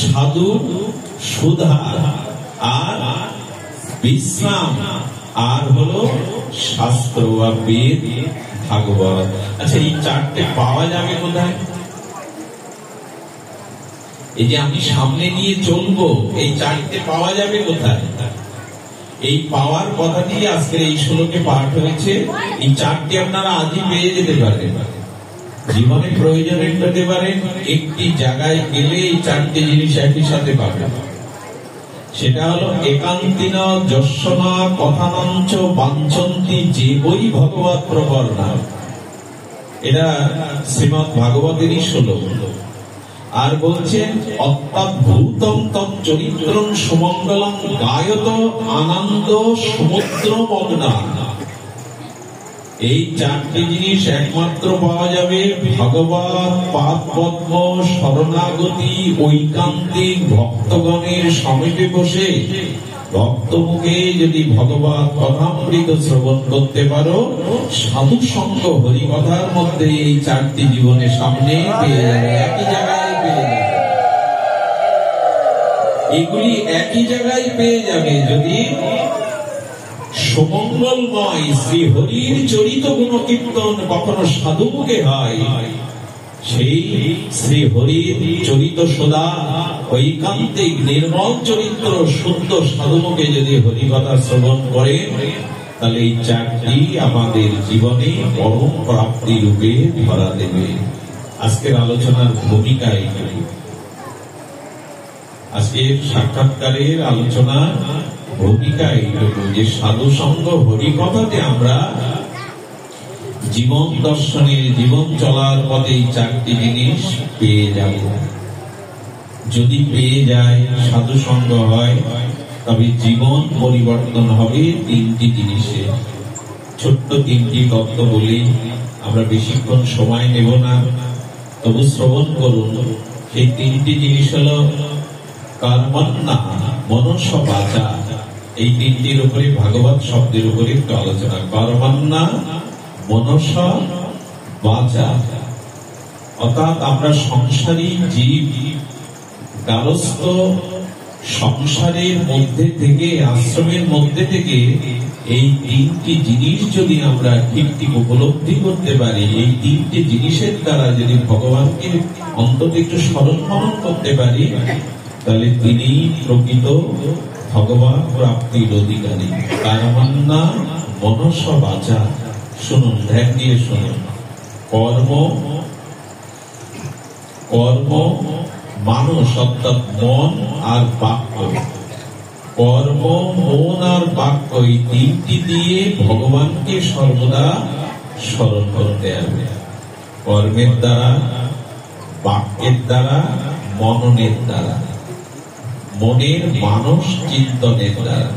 সাধু, সুধা আর বিশ্রাম, আর হলো শাস্ত্র বা বেদ, ভাগবত। আচ্ছা, এই চারটে পাওয়া যাবে কোথায়? এই যে আমি সামনে নিয়ে চলবো, এই চারটে পাওয়া যাবে কোথায়? এই পাওয়ার কথাটি আজকে এই শ্লোকে পাঠ হয়েছে। এই চারটি আপনারা আজই পেয়ে যেতে পারেন, জীবনে প্রয়োজন পেতে পারেন। একটি জায়গায় গেলে এই চারটি জিনিস একই সাথে পাবেন। সেটা হলো একান্তিন যস্যন কথানঞ্চ বাঞ্ছন্তি যে বই ভগবৎ প্রবর্ণা। এটা শ্রীমৎ ভাগবতেরই শ্লোক। আর বলছেন অত্যদ্ভুতম তচ্চরিত্রং সুমঙ্গলং গায়ত আনন্দ সমুদ্র মগ্না। এই চারটি জিনিস একমাত্র পাওয়া যাবে ভগবৎ পাদপদ্ম শরণাগতি ঐকান্তিক ভক্তগণের সমেতে বসে ভক্তমুখে যদি ভগবৎ কথামৃত শ্রবণ করতে পারো, সাধু সঙ্গ হরিকথার মধ্যে এই চারটি জীবনের সামনে পেয়ে যাবে, একই জায়গায় পেয়ে যাবে। এগুলি একই জায়গায় পেয়ে যাবে যদি সুমঙ্গলময় শ্রী হরির চরিত গুণ কীর্তন কখনো সাধুমুখে হয়। সেই শ্রী হরির চরিত সদা ঐকান্তিক নির্মল চরিত্র শুদ্ধ সাধুমুখে যদি হরিকথা শ্রবণ করে, তাহলে এই চারটি আমাদের জীবনে পরম প্রাপ্তি রূপে ধরা দেবে। আজকের আলোচনার ভূমিকা এইখানে, আজকের সাক্ষাৎকারের আলোচনা ভূমিকা এইটুকু যে সাধু সঙ্গ হরিকথাতে আমরা জীবন দর্শনের, জীবন চলার পথে এই চারটি জিনিস পেয়ে যাব। যদি পেয়ে যায়, সাধু সঙ্গ হয়, তবে জীবন পরিবর্তন হবে তিনটি জিনিসে। ছোট্ট তিনটি তত্ত্ব বলি, আমরা বেশিক্ষণ সময় নেব না, তবু শ্রবণ করুন। সেই তিনটি জিনিস হলো কর্মণ্যা মনস বাচা। এই তিনটির উপরে ভাগবত শব্দের উপরে একটু আলোচনা। কর্মণ্যা মনস বাচা, অর্থাৎ আমরা সংসারী জীব, গারস্থ সংসারের মধ্যে থেকে, আশ্রমের মধ্যে থেকে এই তিনটি জিনিস যদি আমরা ঠিক ঠিক উপলব্ধি করতে পারি, এই তিনটি জিনিসের দ্বারা যদি ভগবানকে অন্তত একটু স্মরণ মনন করতে পারি, তাহলে তিনি প্রকৃত ভগবান প্রাপ্তির অধিকারী। কর্মণ্যা মনস বাচা। শুনুন, ধ্যান দিয়ে শুনুন। কর্ম, কর্ম মানুষ অর্থাৎ মন আর বাক্য। কর্ম, মন আর বাক্য, এই তিনটি দিয়ে ভগবানকে সর্বদা স্মরণ করতে হবে। কর্মের দ্বারা, বাক্যের দ্বারা, মননের দ্বারা, মনের মানস চিন্তনের দ্বারা।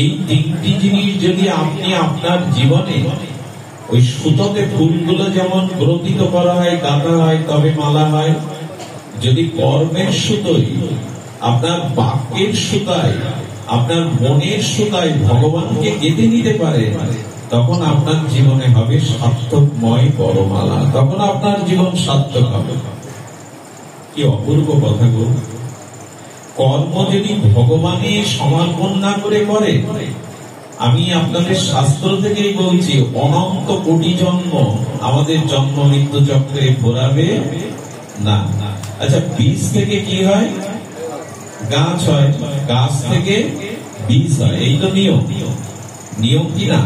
এই তিনটি জিনিস যদি আপনি আপনার জীবনে, ওই সুতোতে ফুলগুলো যেমন গ্রথিত করা হয়, গাঁথা হয়, তবে মালা হয়, যদি কর্মের সুতোয়, আপনার বাক্যের সুতায়, আপনার মনের সুতায় ভগবানকে গেঁথে নিতে পারে, তখন আপনার জীবনে হবে সার্থকময় বড়মালা। তখন আপনার জীবন সার্থক হবে। কি অপূর্ব কথা গো! কর্ম যদি ভগবানের সমর্পণ না করে করে, আমি আপনাদের শাস্ত্র থেকেই বলছি, অনন্ত কোটি জন্ম আমাদের জন্ম মৃত্যু চক্রে ঘোরাবে না। আচ্ছা, বীজ থেকে কি হয়? গাছ হয়, গাছ থেকে বীজ হয়, এই তো নিয়ম। নিয়ম কি না?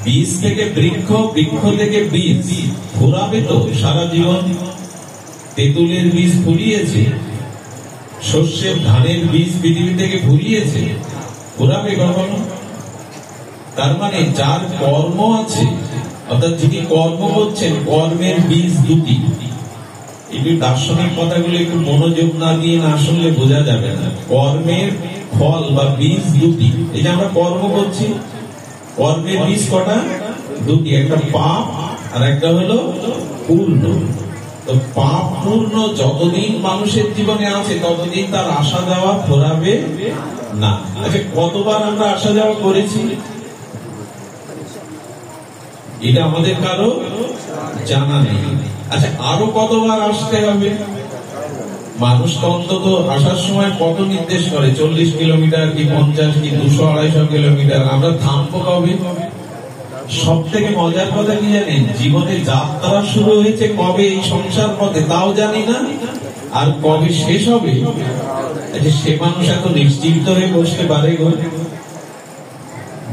বীজ থেকে বৃক্ষ, বৃক্ষ থেকে বীজ ঘোরাবে তো সারা জীবন। তেঁতুলের বীজ ফুরিয়েছে, শস্যের ধানের বীজ পৃথিবী থেকে ফুরিয়েছে, ঘোরাবে কখনো? তার মানে যার কর্ম আছে, অর্থাৎ যিনি কর্ম করছেন, কর্মের বীজ দুটি। এই দার্শনিক কথাগুলো একটু মনোযোগ না দিয়ে না শুনলে বোঝা যাবে না। কর্মের ফল বা বীজ দুটি। এই যে আমরা কর্ম করছি, কর্মের বীজ কটা? দুটি। একটা পাপ আর একটা হলো পূর্ণ। তো পাপ পূর্ণ যতদিন মানুষের জীবনে আছে, ততদিন তার আসা যাওয়া ঘোরাবে না। আচ্ছা, কতবার আমরা আসা যাওয়া করেছি এটা আমাদের কারো জানা নেই। আচ্ছা, আরো কতবার আসতে হবে? মানুষ তো অন্তত আসার সময় কত নির্দেশ করে, 40 কিলোমিটার কি 50 কি 200-250 কিলোমিটার। আমরা থামবো কবে? সব থেকে মজার কথা কি জানেন, জীবনের যাত্রা শুরু হয়েছে কবে এই সংসার পথে তাও জানি না, আর কবে শেষ হবে সে মানুষ এত নিশ্চিন্ত হয়ে বসতে পারে গো?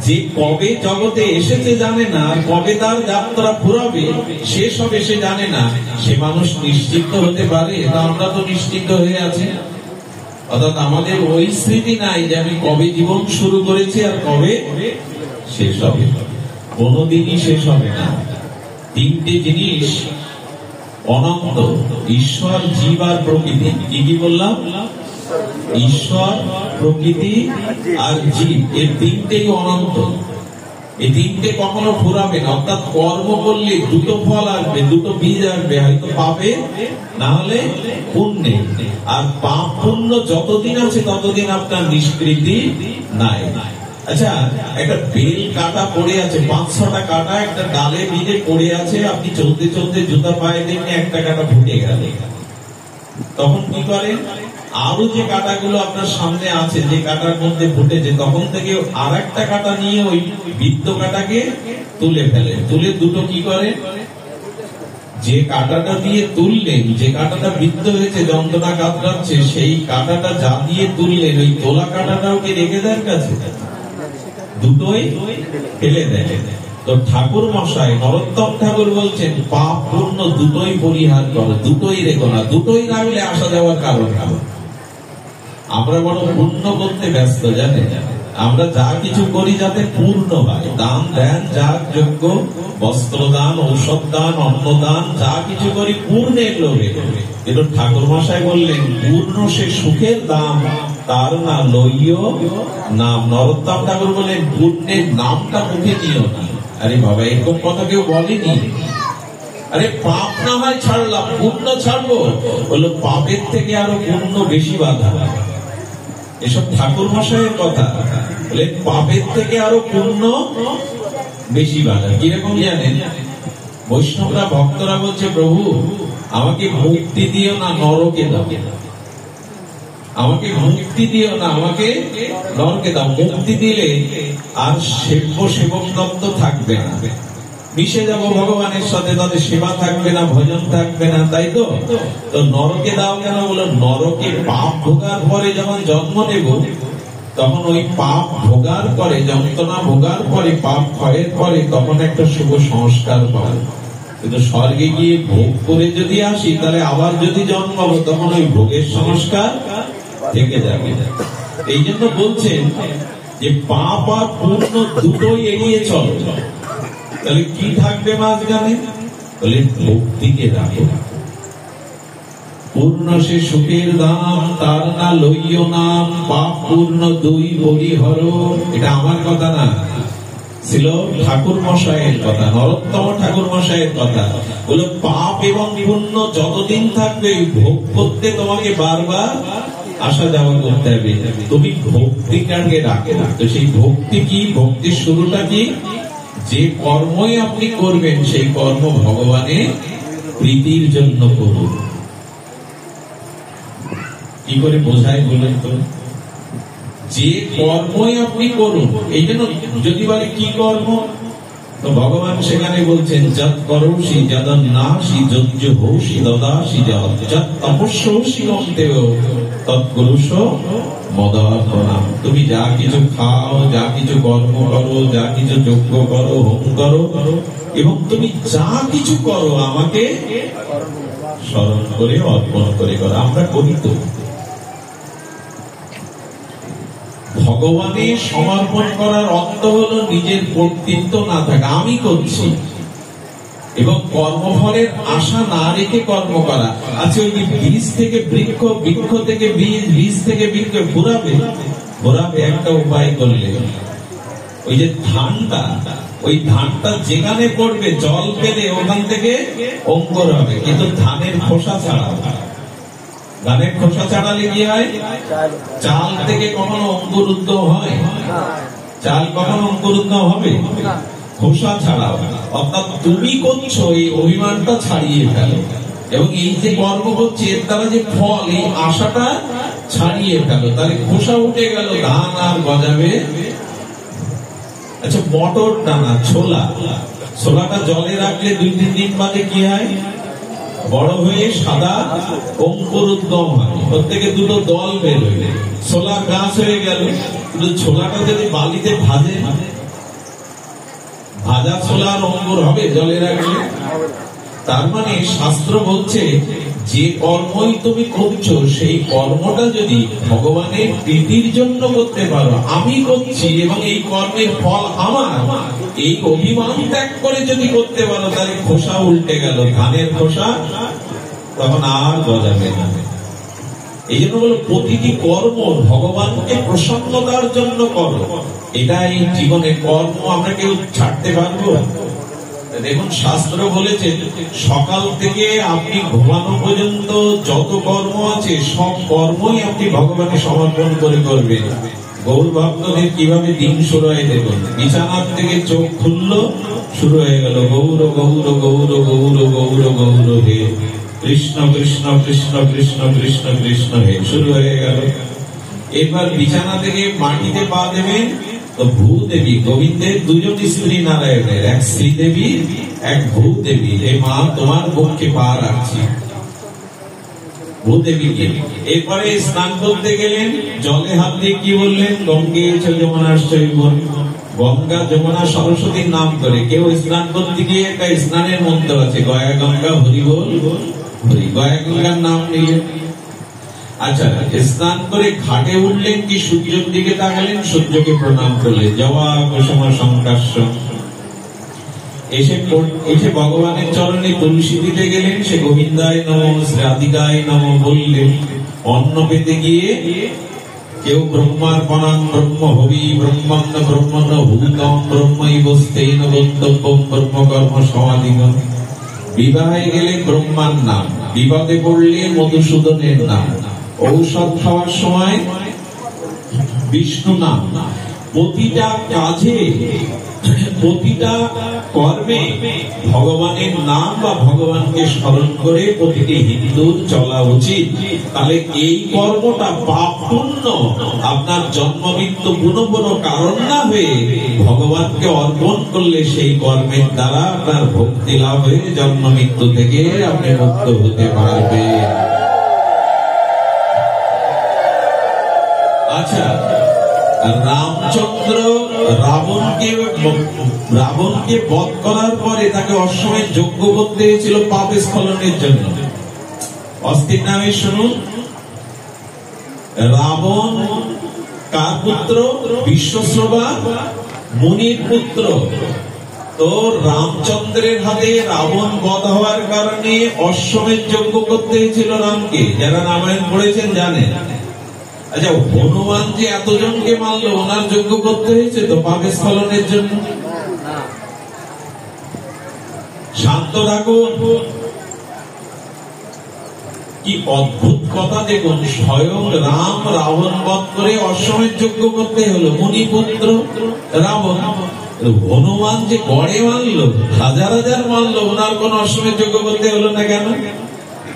যে কবে জগতে এসেছে জানে না, আর কবে তার যাত্রা ফুরাবে শেষ হবে সে জানে না, সে মানুষ নিশ্চিন্ত হতে পারে? তা আমরা তো নিশ্চিন্ত হয়ে আছি। অর্থাৎ আমাদের ওই স্মৃতি নাই যে আমি কবে জীবন শুরু করেছি আর কবে শেষ হবে। কোনদিনই শেষ হবে না। তিনটে জিনিস অনন্ত, ঈশ্বর, জীব আর প্রকৃতি। কি কি বললাম? ঈশ্বর, প্রকৃতি আর জীব, এই তিনটেই অনন্ত। এই তিনটে কখনো ফুরাবে না। অর্থাৎ কর্ম করলে দুটো ফল আসবে, দুটো বীজ আসবে, হয়তো পাবে না হলে পুণ্যে। আর পাপ পুণ্য যতদিন আছে ততদিন আপনার নিষ্কৃতি নাই। আচ্ছা, একটা বেল কাটা পড়ে আছে, 5-6টা কাটা একটা ডালে ভিজে পড়ে আছে, আপনি চলতে চলতে জুতা পায়ে দেখে একটা কাটা ফুটে গেল, তখন কি করেন? আরো যে কাটাগুলো আপনার সামনে আছে, যে কাটার মধ্যে ফুটেছে, তখন থেকে আর একটা কাটা নিয়ে ওই বৃত্ত কাটাকে তুলে ফেলে। তুলে দুটো কি করে? যে কাটাটা দিয়ে তুললেন, যে কাটাটা বৃত্ত হয়েছে, যন্ত্রণা কাতরাচ্ছে, সেই কাটাটা যা দিয়ে তুললেন, ওই তোলা কাটাটাও কি রেখে দেন কাছে? দুটোই ফেলে দেয়। তো ঠাকুর মশাই, নরোত্তম ঠাকুর বলছেন, পাপ পুণ্য দুটোই পরিহার করো, দুটোই রেখো না। দুটোই রাখলে আসা যাওয়ার কারণ হবে। আমরা বড় পূর্ণ করতে ব্যস্ত, জানেন? আমরা যা কিছু করি যাতে পূর্ণ হয়, দান ধ্যান যাগ যজ্ঞ, বস্ত্রদান, ঔষধ দান, অন্নদান, যা কিছু করি পূর্ণের লোভে। কিন্তু ঠাকুর মশাই বললেন, পূর্ণ সে সুখের দাম, তার না লইও নাম। নরোত্তম ঠাকুর বললেন, পূর্ণের নামটা মুখে নিও না। আরে বাবা, এরকম কথা কেউ বলেনি। আরে পাপ না হয় ছাড়লাম, পুণ্য ছাড়বো? বললো, পাপের থেকে আরো পুণ্য বেশি বাধা। এসব ঠাকুর মশাইয়ের কথা। বলে পাপের থেকে আরো পুণ্য বেশি বাধা। কিরকম জানেন? বৈষ্ণবরা, ভক্তরা বলছে, প্রভু আমাকে মুক্তি দিও না, নরকে দাও। আমাকে মুক্তি দিও না, আমাকে নরকে দাও। মুক্তি দিলে আর সেবক তত্ত্ব থাকবে না, মিশে যাবো ভগবানের সাথে, তাদের সেবা থাকবে না, ভজন থাকবে না, তাই তো? তো নরকে দাও কেন? বলো, নরকে পাপ ভোগার পরে যখন জন্ম নেব, তখন ওই পাপ ভোগার পরে, যন্ত্রণা ভোগার পরে, পাপ ক্ষয়ের পরে, তখন একটা শুভ সংস্কার পাবো। কিন্তু স্বর্গে গিয়ে ভোগ করে যদি আসি, তাহলে আবার যদি জন্মাবো, তখন ওই ভোগের সংস্কার থেকে যাবে। এই জন্য বলছেন যে পাপ আর পুণ্য দুটোই এড়িয়ে চলো। তাহলে কি থাকবে মাঝখানে? বলে ভক্তিকে রাখো। পূর্ণ সে সুখের দাম, তার না লইও নাম, পাপ পূর্ণ দুই পরিহর। এটা আমার কথা না, ছিল ঠাকুর মশাইয়ের কথা, নরোত্তম ঠাকুর মশাইয়ের কথা। বলে পাপ এবং পুণ্য যতদিন থাকবে, ভোগ করতে তোমাকে বারবার আসা যাওয়া করতে হবে। তুমি ভক্তিটাকে রাখে না। তো সেই ভক্তি কি? ভক্তির শুরুটা কি? যে কর্মই আপনি করবেন, সেই কর্ম ভগবানের প্রীতির জন্য করুন। কি করে বোঝায় বলেন তো? যে কর্মই আপনি করুন, এই জন্য যদি বলে কি কর্ম, তো ভগবান সেখানে বলছেন, যৎ করোষি যদন্নাসি যজ্জহৌষি দদাসি যৎ তপস্যৌষি অন্তেয় তৎকুরুষ মদার্পণা। তুমি যা কিছু খাও, যা কিছু কর্ম করো, যা কিছু যজ্ঞ করো, হোম করো, এবং তুমি যা কিছু করো আমাকে স্মরণ করে, অর্পণ করে করো। আমরা করি তো। ভগবানের সমর্পণ করার অর্থ হলো নিজের কর্তৃত্ব না থাকা, আমি করছি, এবং কর্মফলের আশা না রেখে কর্ম করা। আচ্ছা, ওই বীজ থেকে বৃক্ষ, বৃক্ষ থেকে বীজ, বীজ থেকে বৃক্ষ ঘোরাবে একটা উপায় করলে। ওই যে ধানটা, ওই ধানটা যেখানে পড়বে, জল পেলে ওখান থেকে অঙ্কুর হবে, কিন্তু ধানের খোসা ছাড়া। ধানের খোসা ছাড়ালে কি হয়? চাল থেকে কখনো অঙ্কুরুদ্ধ হয়? চাল কখনো অঙ্কুরুদ্ধ হবে? খোসা ছাড়াও। অর্থাৎ তুমি করছো, এই অভিমানটা ছাড়িয়ে ফেলো। এবং এই যে কর্ম হচ্ছে এর দ্বারা যে ফল, এই আশাটা ছাড়িয়ে ফেলো, তাহলে খোসা উঠে গেল, ধান আর গজাবে। আচ্ছা, মটর দানা, ছোলাটা জলে রাখলে 2-3 দিন বাদে কি হয়? বড় হয়ে সাদা অঙ্কুরোদ্গম হয়, প্রত্যেকে দুটো দল বের হয়ে ছোলা গাছ হয়ে গেল। কিন্তু ছোলাটা যদি বালিতে ভাজা ছোলার অঙ্কুর হবে জলে রাখলে? তার মানে শাস্ত্র বলছে যে কর্মই তুমি করছো সেই কর্মটা যদি ভগবানের প্রীতির জন্য করতে পারো, আমি করছি এবং এই কর্মের ফল আমার, এই অভিমান ত্যাগ করে যদি করতে পারো, তাহলে খোসা উল্টে গেল, ধানের খোসা তখন আর গজাবে না। এই জন্য বলো প্রতিটি কর্ম ভগবানকে প্রসন্নতার জন্য করো। এটাই জীবনে কর্ম আমরা কেউ ছাড়তে পারবো? দেখুন, শাস্ত্র বলেছে সকাল থেকে আপনি ঘুমানো পর্যন্ত যত কর্ম আছে সব কর্মই আপনি ভগবানকে সমর্পণ করে করবেন। গৌর ভক্তদের কিভাবে দিন শুরু হয় দেখুন, বিছানার থেকে চোখ খুললো, শুরু হয়ে গেল গৌর গৌর গৌর গৌর গৌর গৌর হে কৃষ্ণ কৃষ্ণ কৃষ্ণ কৃষ্ণ কৃষ্ণ কৃষ্ণ হে, শুরু হয়ে গেল। এবার বিছানা থেকে মাটিতে পা দেবেন তো ভূদেবী, গোবিন্দের দুজন স্ত্রী নারায়ণের, এক শ্রীদেবী এক ভূদেবী, হে মা তোমার বুকে পা রাখছি, ভূদেবীকে। এরপরে স্নান করতে গেলেন, জলে হাত দিয়ে কি বললেন? গঙ্গে চ যমুনাশ্চৈব, গঙ্গা যমুনা সরস্বতীর নাম করে। কেউ স্নান করতে গিয়ে একটা স্নানের মন্ত্র আছে, গয়া গঙ্গা হরি বল হরি, গয়া গঙ্গার নাম নিলেন। আচ্ছা, স্নান করে ঘাটে উঠলেন, কি সূর্যের দিকে তাকালেন, সূর্যকে প্রণাম করলেন, জবা কুসুম সংকাশ্য। এসে ভগবানের চরণে তুলসী দিতে গেলেন, সে গোবিন্দায় নমঃ রাধিকায় নমঃ বললেন। অন্ন পেতে গিয়ে কেউ ব্রহ্মার্পণাং ব্রহ্ম হবি ব্রহ্মান্ন ব্রহ্মণ ভূতম ব্রহ্মৈবস্তেন গন্তব্যম ব্রহ্মকর্ম সমাধিগম। বিবাহে গেলে ব্রহ্মার নাম, বিবাদে পড়লে মধুসূদনের নাম, ঔষধ খাওয়ার সময় বিষ্ণু নাম। প্রতিটা কাজে, প্রতিটা কর্মে ভগবানের নাম বা ভগবানকে স্মরণ করে প্রতিটি হিন্দুর চলা উচিত। তাহলে এই কর্মটা পাপ পুণ্য, আপনার জন্ম মৃত্যু কোনো কারণ না হয়ে ভগবানকে অর্পণ করলে সেই কর্মের দ্বারা আপনার ভক্তি লাভ হয়ে জন্ম মৃত্যু থেকে আপনি মুক্ত হতে পারবেন। আচ্ছা, রামচন্দ্র রাবণকে বধ করার পরে তাকে অশ্বমেধ যজ্ঞ করতে হয়েছিল পাপ স্খলনের জন্য। অস্থির নামে শুনুন, রাবণ কার পুত্র? বিশ্বশ্রবা মুনির পুত্র। তো রামচন্দ্রের হাতে রাবণ বধ হওয়ার কারণে অশ্বমেধ যজ্ঞ করতে হয়েছিল রামকে। যারা রামায়ণ পড়েছেন জানেন। আচ্ছা, হনুমান যে এতজনকে মারলো, ওনার যজ্ঞ করতে হয়েছে তো পাপের স্খলনের জন্য? শান্ত থাকুন। কি অদ্ভুত কথা দেখুন, স্বয়ং রাম রাবণ বধ করে অশ্বমেধ যজ্ঞ করতে হলো, মুনিপুত্র রাবণ। হনুমান যে গড়ে মারলো, হাজার হাজার মারলো, ওনার কোন অশ্বমেধ যজ্ঞ করতে হলো না কেন?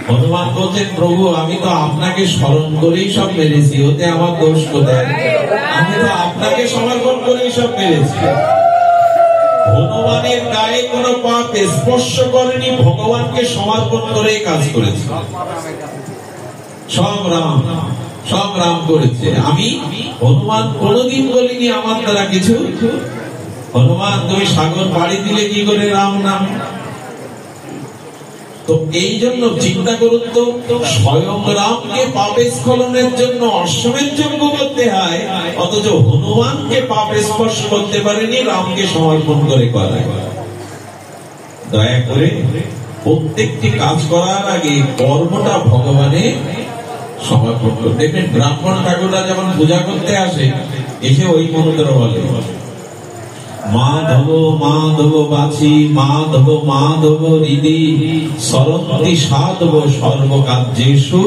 হনুমান বলছেন, প্রভু আমি তো আপনাকে স্মরণ করেই সব মেরেছি, ওতে আমার দোষ কোথায়? আমি তো আপনাকে সমর্পণ করেই সব মেরেছি। হনুমানের গায়ে কোনো পাপ স্পর্শ করেনি, ভগবানকে সমর্পণ করে কাজ করেছে। সব রাম করেছে। আমি হনুমান কোনদিন বলিনি আমার দ্বারা কিছু। হনুমান তুমি সাগর পাড়ি দিলে কি করে রাম নাম? তো এই জন্য চিন্তা করুন তো, স্বয়ং রামকে পাপে স্খলনের জন্য অশ্বমেধ যজ্ঞ করতে হয়, অথচ হনুমানকে পাপে স্পর্শ করতে পারেনি, রামকে সমর্পণ করে করায়। দয়া করে প্রত্যেকটি কাজ করার আগে কর্মটা ভগবানে সমর্পণ করে দেখবেন। ব্রাহ্মণ ঠাকুররা যখন পূজা করতে আসে, এসে ওই মন্ত্র বলে, মাধব মাধব বাছি মাধব মাধব হৃদি সরন্তি সাধব সর্বকার্যেষু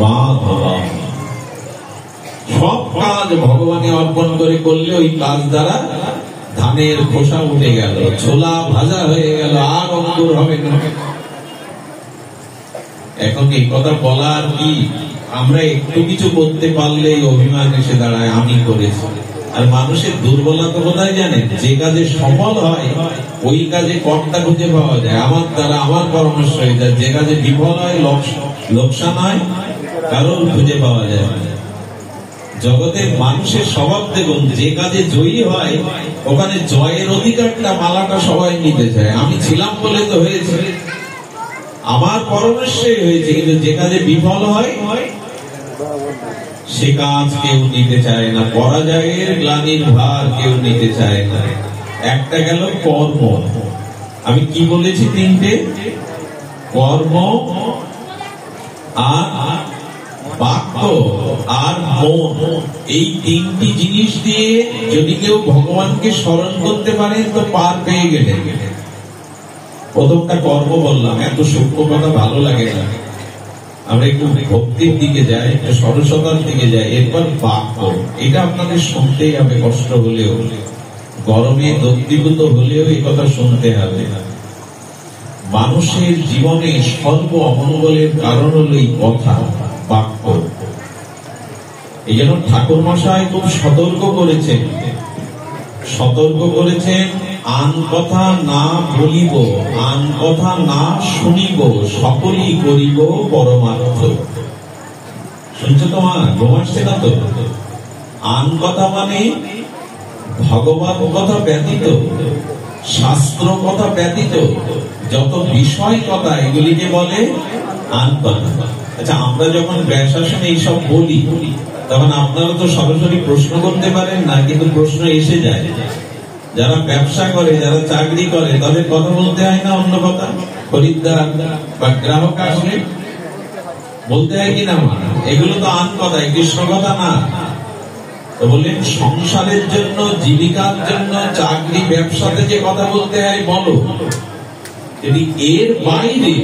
মাধব। সব কাজ ভগবানে অর্পণ করে করলে ওই কাজ দ্বারা ধানের খোসা উঠে গেল, ছোলা ভাজা হয়ে গেল, আর অঙ্কুর হবে না। এখন এই কথা বলা আর কি, আমরা একটু কিছু করতে পারলেই অভিমান এসে দাঁড়ায় আমি করেছি। আর মানুষের দুর্বলতা কোথায় জানেন? যে কাজে সফল হয় ওই কাজে কর্তা খুঁজে পাওয়া যায়, আমার দ্বারা আমার পরামর্শ হয়ে যায়। যে কাজে বিফল হয়, লোকসান হয়, কারণ খুঁজে পাওয়া যায় না। জগতের মানুষের স্বভাব দেখুন, যে কাজে জয়ী হয় ওখানে জয়ের অধিকারটা, মালাটা সবাই নিতে চায়। আমি ছিলাম বলে তো হয়েছে, আমার পরামর্শই হয়েছে। কিন্তু যে কাজে বিফল হয় সে কাজ কেউ নিতে চায় না, পরাজয়ের গ্লানির ভার কেউ নিতে চায় না। একটা গেল কর্ম, আমি কি বলেছি? তিনটে, কর্ম আর বাক্য আর মন। এই তিনটি জিনিস দিয়ে যদি কেউ ভগবানকে স্মরণ করতে পারে তো পার পেয়ে গেলে। প্রথমটা কর্ম বললাম, এত সূক্ষ্ম কথা ভালো লাগে না, আমরা একটু ভক্তির দিকে যাই, একটু সরসতার দিকে যাই। এরপর বাক্য, এটা আপনাদের শুনতেই হবে, কষ্ট হলেও, গরমে দগ্ধীভূত হলেও এই কথা শুনতে হবে। মানুষের জীবনে সর্ব অমঙ্গলের কারণ হলো এই কথা, বাক্য। এই জন্য ঠাকুর মশাই খুব সতর্ক করেছেন, আন কথা না বলিব, আন কথা না শুনিব, সকলই করিব পরমার্থ। শুনছো তো মা? ঘুমাচ্ছে না তো? আন কথা মানে ভগবান কথা ব্যতীত, শাস্ত্র কথা ব্যতীত যত বিষয় কথা, এগুলিকে বলে আন কথা। আচ্ছা, আমরা যখন ব্যাসাসনে এইসব বলি তখন আপনারা তো সরাসরি প্রশ্ন করতে পারেন না, কিন্তু প্রশ্ন এসে যায়। যারা ব্যবসা করে, যারা চাকরি করে, তাদের কথা বলতে হয় না অন্য কথা? খরিদ্দার বা গ্রাহক আসলে বলতে হয় কিনা? এগুলো তো আন কথা, কৃষ্ণ কথা না। তো বললেন সংসারের জন্য, জীবিকার জন্য, চাকরি ব্যবসাতে যে কথা বলতে হয় বলো। যদি এর বাইরে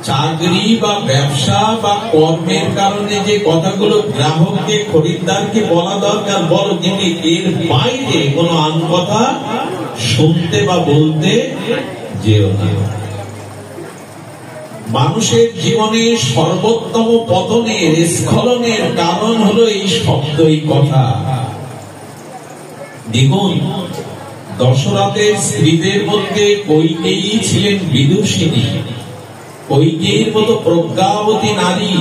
চাকরি বা ব্যবসা বা কর্মের কারণে যে কথাগুলো গ্রাহককে, খরিদ্দারকে বলা দরকার বলো, কিন্তু এর বাইরে কোনো আন কথা শুনতে বা বলতে যেও না। মানুষের জীবনে সর্বোত্তম পতনের, স্খলনের কারণ হলো এই শব্দ, এই কথা। দেখুন, দশরথের স্ত্রীদের মধ্যে কইকেয়ী ছিলেন বিদুষিনী। কইকেয়ীর মতো প্রজ্ঞাবতী নারী,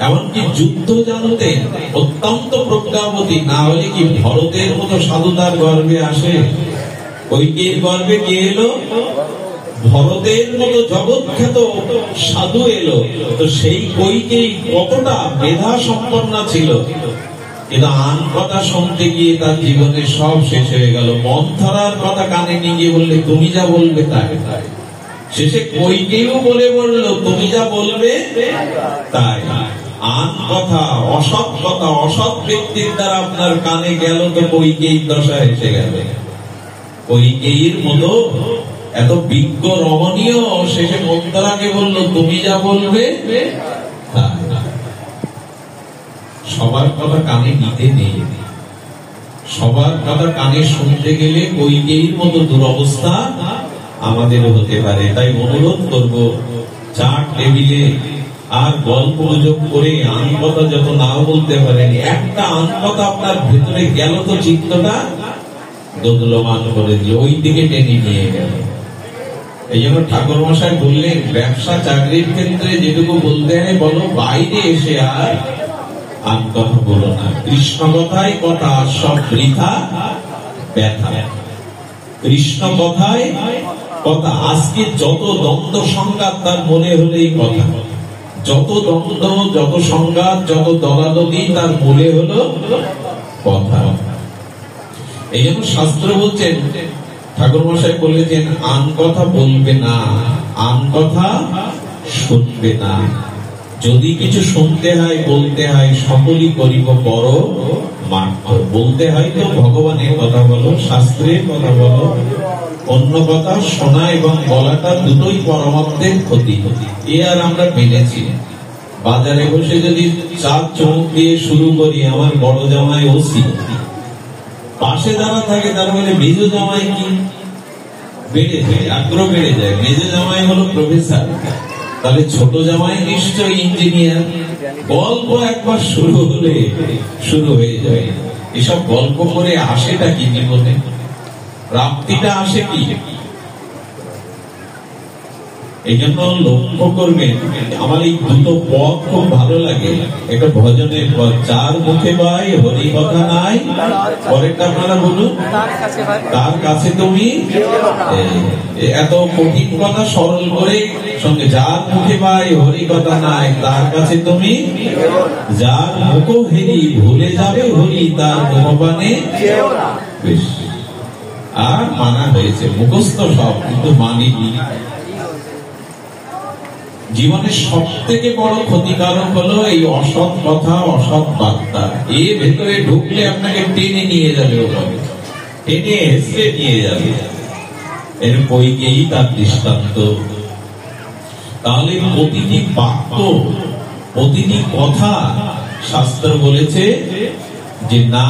এমনকি যুদ্ধ জানতেন, অত্যন্ত প্রজ্ঞাবতী। না হলে কি ভরতের মতো সাধু তার গর্ভে আসে? কইকেয়ীর গর্ভে কে এলো? ভরতের মতো জগৎখ্যাত সাধু এলো। তো সেই কইকেয়ী কতটা মেধা সম্পন্ন ছিল, কিন্তু আন কথা শুনতে গিয়ে তার জীবনে সব শেষ হয়ে গেল। মন্থরার কথা কানে নিয়ে গিয়ে বললে তুমি যা বলবে তাই। শেষে কইকেয়ীও বলে বললো তুমি যা বলবে তাই। আন কথা, অসৎ কথা, অসৎ ব্যক্তির দ্বারা আপনার কানে গেল তো কইকেয়ীর দশা এসে গেল। কইকেয়ীর মতো এত বিজ্ঞ রমণীয় শেষে মন্থরাকে বললো তুমি যা বলবে তাই। সবার কথা কানে নিতে নেই, সবার কথা কানে শুনতে গেলে কইকেয়ীর মতো দুরবস্থা আমাদেরও হতে পারে। তাই অনুরোধ করব, চার টেবিলে আর গল্প গুজব করে আন কথা যত নাও বলতে পারেন, একটা আন কথা আপনার ভেতরে গেল তো চিত্তটা দোদুল্যমান করে দিয়ে ওই দিকে টেনে নিয়ে গেল। এই জন্য ঠাকুর মশাই বললেন, ব্যবসা চাকরির ক্ষেত্রে যেটুকু বলতে হয় বলো, বাইরে এসে আর আন কথা বলো না। কৃষ্ণ কথায় কথা, সব বৃথা ব্যথা। কৃষ্ণ কথায় কথা। আজকে যত দ্বন্দ্ব সংঘাত তার মনে হলেই কথা, যত দ্বন্দ্ব, যত সংঘাত, যত দলাদলি তার মনে হলো কথা। এই জন্য শাস্ত্র বলছেন, ঠাকুর মশাই বলেছেন, আন কথা বলবে না, আন কথা শুনবে না। যদি কিছু শুনতে হয়, বলতে হয়, সকলই করিব পর মার্থ। বলতে হয় তো ভগবানের কথা বলো, শাস্ত্রের কথা বলো। অন্য কথা শোনা এবং বলাটা দুটোই পরমাত্মের ক্ষতি। এ আর আমরা মেনেছি। বাজারে বসে যদি চার চমক দিয়ে শুরু করি, আমার বড় জামাই ওসি, পাশে যারা থাকে তারা বলে মেজো জামাই কি, বেড়ে যায়, আগ্রহ বেড়ে যায়। মেজো জামাই হলো প্রফেসর, তাহলে ছোট জামাই নিশ্চয় ইঞ্জিনিয়ার। গল্প একবার শুরু হলে শুরু হয়ে যায়। এসব গল্প করে আসেটা কি জীবনে? প্রাপ্তিটা আসে কি? এই জন্য লক্ষ্য করবেন, আমার এই দুটো পদ খুব ভালো লাগে। একটা ভজনের পদ, চার মুখে ভাই হরি কথা নাই, পরেরটা আপনারা বলুন, তার কাছে তুমি। এত কঠিন কথা সরল করে সঙ্গে, যার মুখে ভাই হরি কথা নাই, তার কাছে তুমি, যার মুখ হেরি ভুলে যাবে হরি, তার মুখপানে বেশ। আর মানা হয়েছে, মুখস্থ সব, কিন্তু মানিনি। জীবনের সব থেকে বড় ক্ষতিকারক হলো এই অসৎ কথা, অসৎ বার্তা। এর ভেতরে ঢুকলে আপনাকে টেনে নিয়ে যাবে, ওভাবে টেনে হেসে নিয়ে যাবে। এর বইকেই তার দৃষ্টান্ত। তাহলে প্রতিটি বাক্য, প্রতিটি কথা শাস্ত্র বলেছে যে না,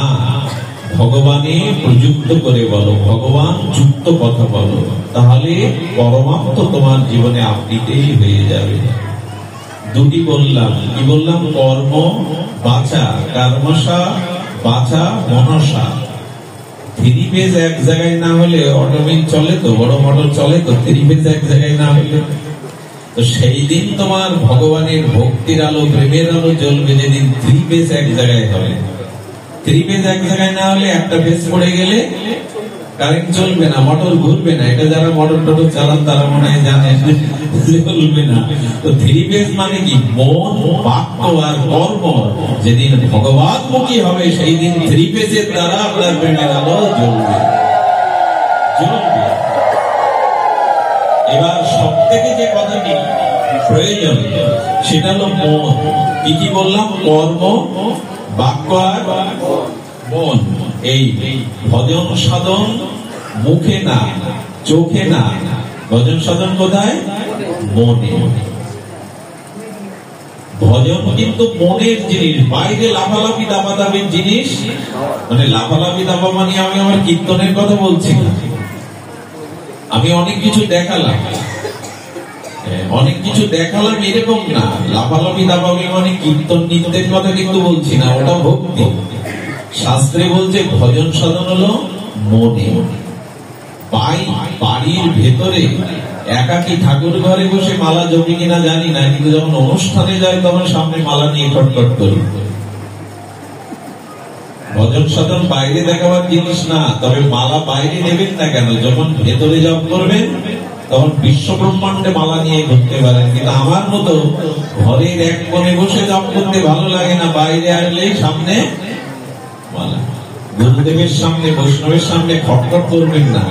ভগবানে প্রযুক্ত করে বলো, ভগবান যুক্ত কথা বলো, তাহলে পরমাত্ম তোমার জীবনে আপনিতেই হয়ে যাবে। দুটি বললাম, কি বললাম? কর্ম বাচা, কর্মসা বাচা মনসা। 3 পেজ এক জায়গায় না হলে অটোমিল চলে তো, বড় মোটর চলে তো, 3 পেজ এক জায়গায় না হলে। তো সেই দিন তোমার ভগবানের ভক্তির আলো, প্রেমের আলো জ্বলবে যেদিন 3 পেজ এক জায়গায় হবে। 3 পেজ এক জায়গায় না হলে একটা পেজ পড়ে গেলে কারেন্ট চলবে না, মোটর ঘুরবে না। এটা যারা মোটর টোটর চালান তারা মনে হয় জানে, চলবে না। তো 3 পেজ মানে কি? মন, বাক্য আর কর্ম যেদিন ভগবানমুখী হবে, সেই দিন 3 পেজের দ্বারা আপনার প্রেমের আলো জ্বলবে। এবার সব থেকে যে কথাটি প্রয়োজন সেটা হলো মন। কি কি বললাম? কর্ম, বাক্য আর মন। এই ভজন সাধন মুখে না, চোখে না, ভজন সাধন কোথায়? মনে। ভজন কিন্তু মনের জিনিস, বাইরে লাফালাফি দাবাদাবির জিনিস। মানে লাফালাফি দাবা মানে আমি আমার কীর্তনের কথা বলছি না। আমি অনেক কিছু দেখালাম, অনেক কিছু দেখালাম এরকম না। লাফালাফি দাবাবি মানে কীর্তন নৃত্যের কথা কিন্তু বলছি না, ওটা ভক্তি। শাস্ত্রে বলছে ভজন সাধন হলো মনে। বাড়ির ভেতরে একাকি ঠাকুর ঘরে বসে মালা জমি কিনা জানি না, কিন্তু যখন অনুষ্ঠানে যায় তখন সামনে মালা নিয়ে কটকট করি। ভজন সাধন বাইরে দেখাবার জিনিস না, তবে মালা বাইরে নেবেন না কেন? যখন ভেতরে জপ করবেন তখন বিশ্ব ব্রহ্মাণ্ডে মালা নিয়ে ঘুরতে পারেন। কিন্তু আমার মতো ঘরের এক কোণে বসে জপ করতে ভালো লাগে না, বাইরে আসলেই সামনে মালা। গুরুদেবের সামনে, বৈষ্ণবের সামনে খটখট করবেন না।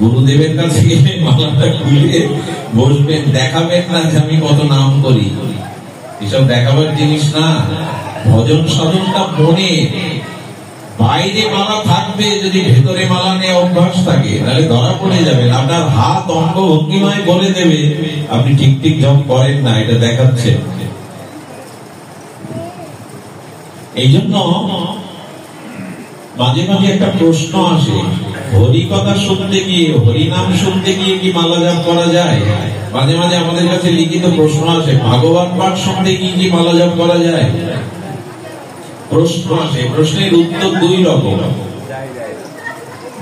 গুরুদেবের কাছে গিয়ে মালাটা খুলে বসবেন, দেখাবেন না যে আমি কত নাম করি। এসব দেখাবার জিনিস না। ভজন সাধনটা মনে। বাইরে মালা থাকবে, যদি ভেতরে মালা নিয়ে অভ্যাস থাকে তাহলে ধরা পড়ে যাবেন। আপনার হাত অঙ্গ ভঙ্গিমায় বলে দেবে আপনি ঠিক ঠিক জপ করেন না, এটা দেখাচ্ছে। এই জন্য মাঝে মাঝে একটা প্রশ্ন আসে, হরি কথা শুনতে গিয়ে, হরি নাম শুনতে গিয়ে কি মালা জাপ করা যায়? মাঝে মাঝে আমাদের কাছে লিখিত প্রশ্ন আসে, ভাগবত পাঠ শুনতে গিয়ে কি মালা জাপ করা যায়? প্রশ্ন আসে। প্রশ্নের উত্তর 2 রকম।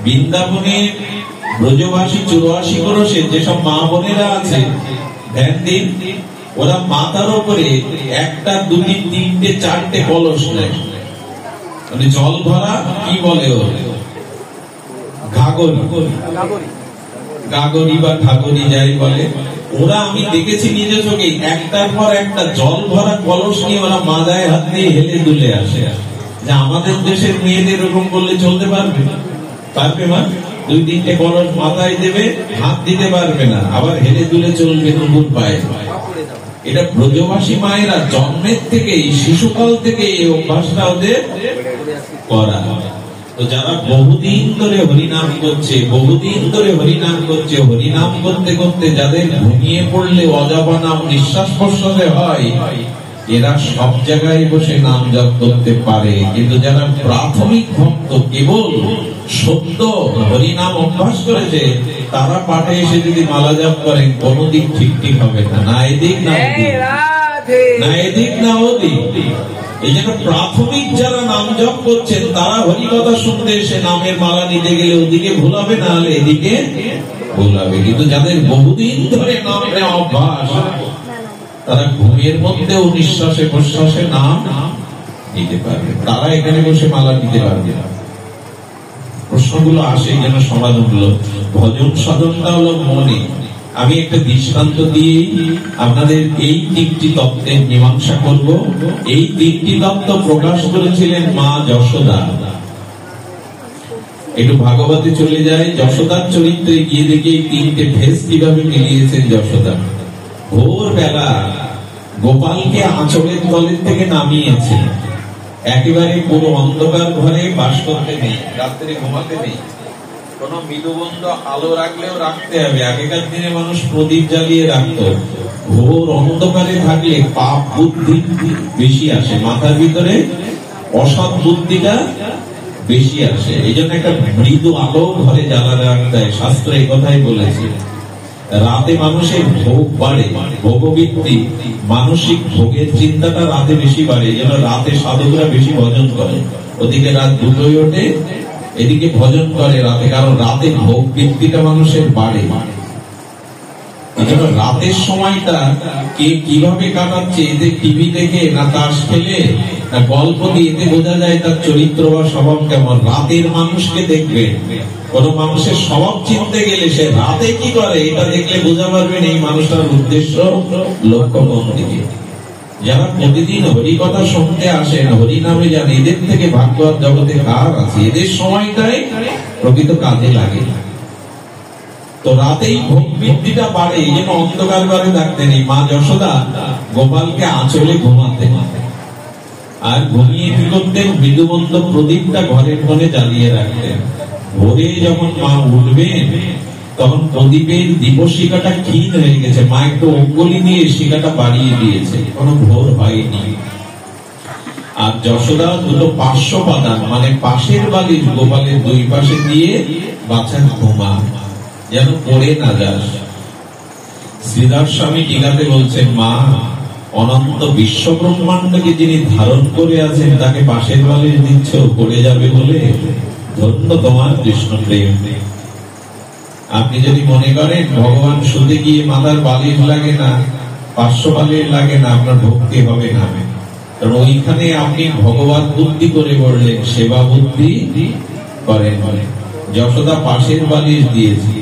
বৃন্দাবনে ব্রজবাসী 84 ক্রোশের যেসব মা বোনেরা আছে, ধ্যান দিন, ওরা মাথার উপরে 1টা 2টি 3টে 4টে কলস নেয়। মানে জল ভরা, কি বলে গাগরি বা ঘাগরি যাই বলে, ওরা আমি দেখেছি নিজে চোখে, একটার পর একটা জল ভরা কলস নিয়ে ওরা মাথায় হাত দিয়ে হেলে দুলে আসে। যে আমাদের দেশের মেয়েদের এরকম করলে চলতে পারবে? পারবে না। 2-3টে কলস মাথায় দেবে, হাত দিতে পারবে না, আবার হেলে দুলে চলবে নুপুর পায়ে। এটা ব্রজবাসী মায়েরা জন্মের থেকেই, শিশুকাল থেকে এই অভ্যাসটা ওদের করা। তো যারা বহুদিন ধরে হরিনাম করছে, বহুদিন ধরে হরিনাম করছে, হরিনাম করতে করতে যাদের ঘুমিয়ে পড়লে অজাবা নাম নিঃশ্বাস প্রশ্বাসে হয়, এরা সব জায়গায় বসে নাম জপ করতে পারে, কিন্তু যারা প্রাথমিক ভক্ত কেবল সত্য হরিনাম অভ্যাস করেছে, তারা পাঠে এসে যদি মালা জপ করেন কোনো দিক ঠিক হবে না, না এদিক না ওদিক, না এদিক না ওদিক। এই জন্য প্রাথমিক যারা নাম জপ করছেন তারা হরিকথা শুনতে এসে নামের মালা নিতে গেলে ওদিকে ভুলাবে, না হলে এদিকে ভুলাবে। কিন্তু যাদের বহুদিন ধরে নাম নেওয়া অভ্যাস, তারা ঘুমের মধ্যেও নিঃশ্বাসে প্রশ্বাসে নাম নিতে পারবে, তারা এখানে বসে মালা নিতে পারবে না। প্রশ্নগুলো আসে যেন সমাধান হলো। ভজন সাধনটা হলো মনে। আমি একটা দৃষ্টান্ত দিয়ে আপনাদের এই তিনটি তত্ত্বের মীমাংসা করব। এই তিনটি তত্ত্ব প্রকাশ করেছিলেন মা যশোদা। একটু ভাগবতে চলে যায়, যশোদার চরিত্রে গিয়ে দেখে এই তিনটে ভেস কিভাবে মিলিয়েছেন যশোদা। ভোর বেলা গোপালকে আঁচলের তলের থেকে নামিয়েছে, একেবারে পুরো অন্ধকার ঘরে বাস করতে নেই, রাত্রে ঘুমাতে নেই, কোন মৃদুবন্ধ আলো রাখলেও রাখতে হবে। আগেকার দিনে মানুষ প্রদীপ জ্বালিয়ে রাখতো। ঘোর অন্ধকারে থাকলে পাপ বুদ্ধি বেশি আসে, মাথার ভিতরে অসৎ বুদ্ধিটা বেশি আসে। এই জন্য একটা মৃদু আলো ঘরে জ্বালানো রাখতে হয়, শাস্ত্র এই কথাই বলেছে। রাতে মানুষের ভোগ বাড়ে, ভোগবৃত্তি, মানসিক ভোগের চিন্তাটা রাতে বেশি বাড়ে। এই জন্য রাতে সাধকরা বেশি ভজন করে, ওদিকে রাত দুটোই ওঠে, এদিকে ভজন করে রাতে, কারণ রাতে ভোগ বৃত্তিটা মানুষের বাড়ে। এই জন্য রাতের সময়টা কে কিভাবে কাটাচ্ছে, এতে টিভি দেখে না তাস খেলে না গল্প দিয়ে, এতে বোঝা যায় তার চরিত্র বা স্বভাব কেমন। রাতের মানুষকে দেখবে, কোন মানুষের স্বভাব চিনতে গেলে সে রাতে কি করে এটা দেখলে বোঝা পারবেন এই মানুষটার উদ্দেশ্য লক্ষ্য কোন দিকে। যারা প্রতিদিন হরি কথা শুনতে আসেন, হরি নামে যান, এদের থেকে ভাগ্যবান জগতে কার আছে? এদের সময়টাই প্রকৃত কাজে লাগে। তো রাতেই ভোগ বৃদ্ধিটা বাড়ে, এই জন্য অন্ধকার ঘরে থাকতে নেই। মা যশোদা গোপালকে আঁচলে ঘুমাতে, আর ঘুমিয়ে কি করতেন, মৃদুমন্দ প্রদীপটা ঘরের কোণে জ্বালিয়ে রাখতেন। ভোরে যখন মা উঠবেন তখন প্রদীপের দীপশিখাটা ক্ষীণ হয়ে গেছে, মা একটু অঙ্গুলি নিয়ে শিখাটা বাড়িয়ে দিয়েছে, কোনো ভোর হয়নি। আর যশোদা দুটো পার্শ্ব পাদান মানে পাশের বালির গোপালের দুই পাশে দিয়ে বাচ্চা ঘুমা, যেন পড়ে না যাস। শ্রীধর স্বামী টিকাতে বলছেন, মা অনন্ত বিশ্ব ব্রহ্মাণ্ডকে যিনি ধারণ করে আছেন তাকে পাশের বালির দিচ্ছ পড়ে যাবে বলে, ধন্য তোমার কৃষ্ণ প্রেম। আপনি যদি মনে করেন ভগবান শুধু গিয়ে মাথার বালির লাগে না, পার্শ্ব বালির লাগে না, আপনার ভক্তি হবে না। কারণ ওইখানে আপনি ভগবান বুদ্ধি করে বললেন, সেবা বুদ্ধি করেন। যশোদা পাশের বালির দিয়েছি,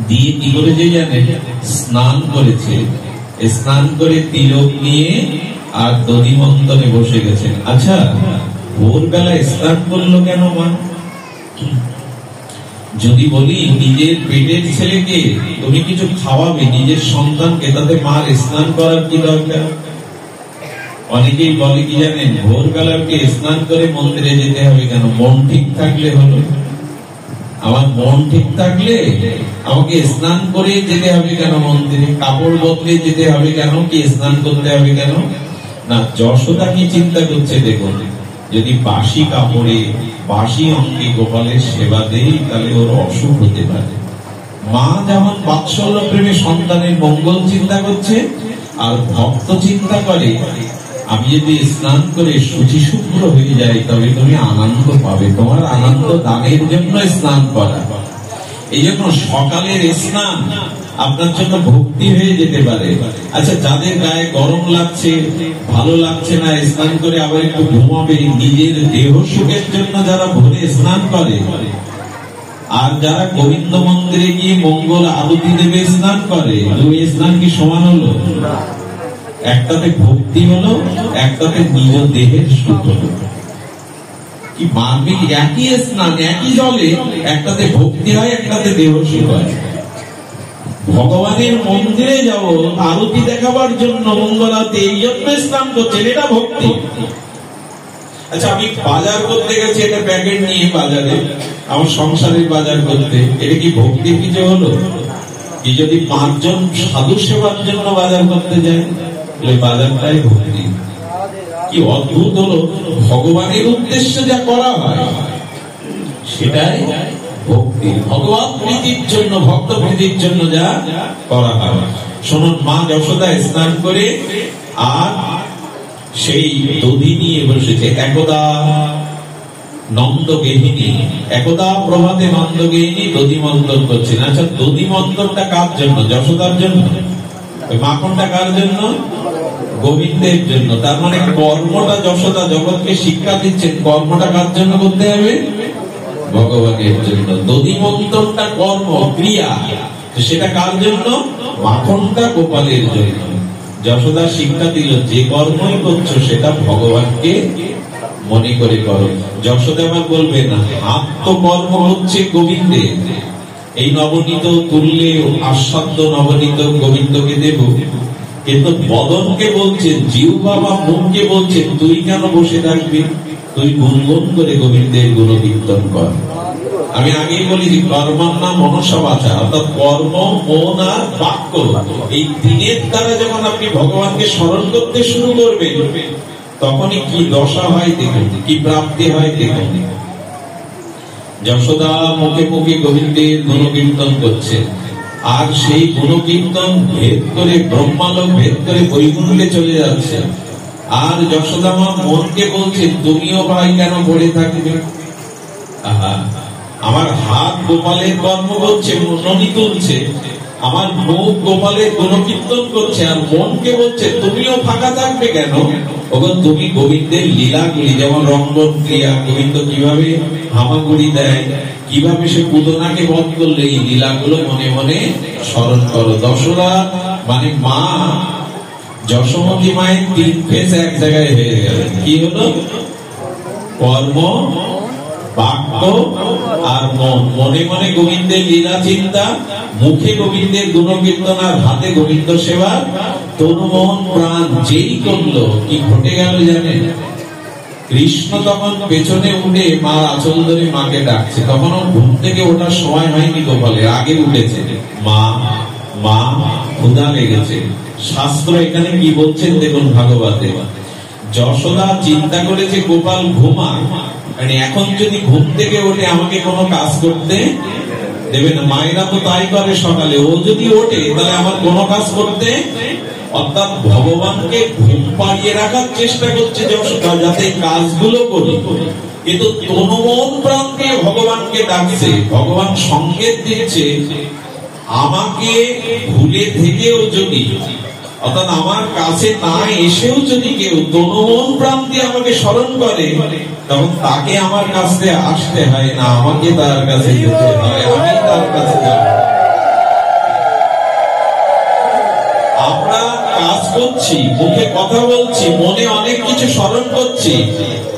দিয়ে কি করেছে জানেন, স্নান করেছে। স্নান করে তিলক নিয়ে আর দধি মন্থনে বসে গেছেন। আচ্ছা, ভোরবেলা স্নান করলো কেন মা? যদি বলি নিজের পেটের ছেলেকে তুমি কিছু খাওয়াবে, নিজের সন্তানকে, তাতে মার স্নান করার কি দরকার? অনেকেই বলে কি জানেন, ভোরবেলাকে স্নান করে মন্দিরে যেতে হবে কেন? মন ঠিক থাকলে হলো। আমার মন ঠিক থাকলে আমাকে স্নান করে যেতে হবে কেন মন্দিরে? কাপড় বদলে যেতে হবে কেন? কি স্নান করতে হবে কেন? না, যশোদা কি চিন্তা করছে দেখুন, যদি বাসি কাপড়ে বাসি অঙ্গে গোপালের সেবা দেই তাহলে ওর অসুখ হতে পারে। মা যেমন বাৎসল্য প্রেমে সন্তানের মঙ্গল চিন্তা করছে, আর ভক্ত চিন্তা করে আমি যদি স্নান করে শুচি শুভ্র হয়ে যাই তবে তুমি আনন্দ পাবে, তোমার আনন্দ দানের জন্য স্নান করা। এই জন্য সকালের স্নান আপনার জন্য ভক্তি হয়ে যেতে পারে। আচ্ছা, যাদের গায়ে গরম লাগছে, ভালো লাগছে না, স্নান করে আবার একটু ঘুমাবে, নিজের দেহ সুখের জন্য যারা ভোরে স্নান করে, আর যারা গোবিন্দ মন্দিরে গিয়ে মঙ্গল আরতি দেবে স্নান করে, দুই স্নান কি সমান হলো? একটাতে ভক্তি হলো, একটাতে নিজ দেহের সুখ হলো। কি মানবিক একই স্নান একই জলে, একটাতে ভক্তি হয়, একটাতে দেহ সুখ হয়। ভগবানের মন্দিরে যাব আরতি দেখাবার জন্য, মঙ্গলাতে, এই জন্য স্নান করছেন, এটা ভক্তি। আচ্ছা, আমি বাজার করতে গেছি একটা প্যাকেট নিয়ে বাজারে, আমার সংসারের বাজার করতে, এটা কি ভক্তির কিছু হলো? কি যদি 5 জন সাধু সেবার জন্য বাজার করতে যায়, বাজারটাই ভক্তি। কি অদ্ভুত হলো, ভগবানের উদ্দেশ্যে যা করা হয় সেটাই ভক্তি, ভগবান প্রীতির জন্য, ভক্ত প্রীতির জন্য যা করা হয়। শুনুন, মা যশোদা স্নান করে আর সেই দধি নিয়ে বসেছে। একদা নন্দগেহিনী, একদা প্রভাতে নন্দগেহিনী দধি মন্থন করছেন। আচ্ছা, দধি মন্থনটা কার জন্য? যশোদার জন্য। মাখনটা কার জন্য? গোবিন্দের জন্য। তার মানে কর্মটা যশোদা জগৎকে শিক্ষা দিচ্ছেন, কর্মটা কার জন্য করতে হবে? ভগবানের জন্য। দধি মন্থনটা কর্ম, ক্রিয়া, সেটা কার জন্য? মাখনটা গোপালের জন্য। যশোদা শিক্ষা দিল, যে কর্মই করছো সেটা ভগবানকে মনে করে করো। যশোদা আবার বলবে না, আত্মকর্ম হচ্ছে গোবিন্দের। এই নবনীত তুললে আস্বাদ্য নবনীত গোবিন্দকে দেব, কিন্তু বদনকে বলছেন, জিহ্বা বা মুখকে বলছেন, তুই কেন বসে থাকবি? তুই গুনগুন করে গোবিন্দের গুণকীর্তন কর। আমি আগেই বলি যে কর্মান্না মনসা বাচা, অর্থাৎ কর্ম, মন আর বাক্য, এই তিনের দ্বারা যখন আপনি ভগবানকে স্মরণ করতে শুরু করবেন, তখনই কি দশা হয় দেখুন, কি প্রাপ্তি হয় দেখুন। যশোদা মুখে মুখে গোবিন্দের গুণকীর্তন করছে, আর সেই গুণকীর্তন ভেদ করে ব্রহ্মালোক ভেদ করে বৈকুণ্ঠে চলে যাচ্ছে। আর যশোদা মা মনকে বলছে, তুমিও ভাই কেন পড়ে থাকবে? আমার হাত গোপালের কর্ম করছে, ননি তুলছে, আমার মুখ গোপালের গুণকীর্তন করছে, আর মনকে বলছে তুমিও ফাঁকা থাকবে কেন? ওগো, তুমি গোবিন্দের লীলাগুলি, যেমন রঙ্গন ক্রিয়া, গোবিন্দ কিভাবে হামাগুড়ি দেয়, কিভাবে সে পুতনাকে বধ করলে, এই লীলাগুলো মনে মনে স্মরণ করো। দশরা মানে মা যশোমতী মায়ের তিন ফেস এক জায়গায় হয়ে গেল। কি হলো? কর্ম, বাক্য আর মন। মনে মনে গোবিন্দের লীলা চিন্তা, মুখে গোবিন্দের গুণকীর্তন, আর হাতে গোবিন্দ সেবা। তনু মন প্রাণ যেই করলো, কি ঘটে গেল জানেন? কৃষ্ণ তখন পেছনে উঠে মা আঁচল ধরে মাকে ডাকছে। তখনও ঘুম থেকে ওঠার সময় হয়নি গোপালের, আগে উঠেছে। মা, মা, ক্ষুধা লেগেছে। শাস্ত্র এখানে কি বলছেন দেখুন ভাগবতে। যশোদা চিন্তা করেছে গোপাল ঘুমায়, মানে এখন যদি ঘুম থেকে ওঠে আমাকে কোনো কাজ করতে দেবে না। মায়েরা তো তাই করে সকালে, ও যদি ওঠে তাহলে আমার কোনো কাজ করতে, অর্থাৎ ভগবানকে ঘুম পাড়িয়ে রাখার চেষ্টা করছে যশোদা, যাতে কাজগুলো করি। কিন্তু তনুমন প্রাণ দিয়ে ভগবানকে ডাকছে। ভগবান সংকেত দিচ্ছে, আমাকে ভুলে থেকেও যদি, অর্থাৎ আমার কাছে না এসেও যদি কেউ তনুমন প্রাণ দিয়ে আমাকে স্মরণ করে, তখন তাকে আমার কাছে আসতে হয় না, আমাকে তার কাছে যেতে হয়, আমি তার কাছে যাব। আমরা কাজ করছি, মুখে কথা বলছি, মনে অনেক কিছু স্মরণ করছি,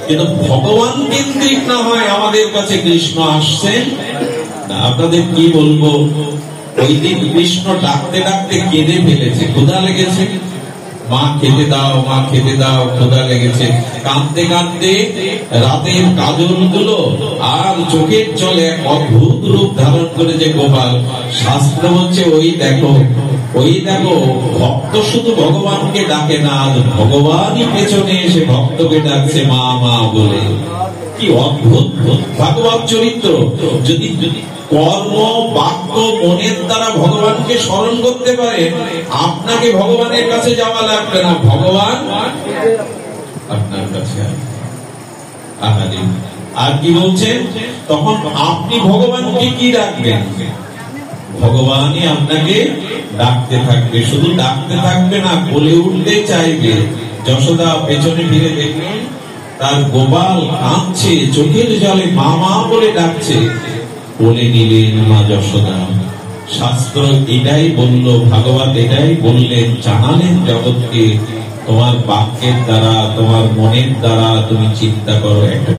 কিন্তু ভগবান কেন্দ্রিক না হয় আমাদের কাছে কৃষ্ণ আসছেন। আপনাদের কি বলবো, ওই দিন কৃষ্ণ ডাকতে ডাকতে কেঁদে ফেলেছে, ক্ষুধা লেগেছে। মা খেতে দাও, মা খেতে দাও, ক্ষুধা লেগেছে। কাঁদতে কাঁদতে রাতের কাজল গুলো আর চোখের জলে এক অদ্ভুত রূপ ধারণ করেছে গোপাল। শাস্ত্র হচ্ছে, ওই দেখো, ওই দেখো, ভক্ত শুধু ভগবানকে ডাকে না, ভগবানই পেছনে এসে ভক্তকে ডাকছে মা মা বলে। কি অদ্ভুত ভাগবত চরিত্র! যদি কর্ম, বাক্য, মনের দ্বারা ভগবানকে স্মরণ করতে পারে, আপনাকে ভগবানের কাছে যাওয়া লাগবে না, ভগবান আপনার কাছে। আর কি বলছেন? তখন আপনি ভগবানকে কি ডাকবেন? ভগবানই আপনাকে ডাকতে থাকবে। শুধু ডাকতে থাকবে না, বলে উঠতে চাইবে। যশোদা পেছনে ফিরে দেখলেন, তার গোপাল কাঁদছে, চোখের জলে মা মা বলে ডাকছে। বলে নিলেন মা যশোদা। শাস্ত্র এটাই বলল, ভাগবত এটাই বললেন, জানালেন জগৎকে, তোমার বাক্যের দ্বারা, তোমার মনের দ্বারা তুমি চিন্তা করো। একটা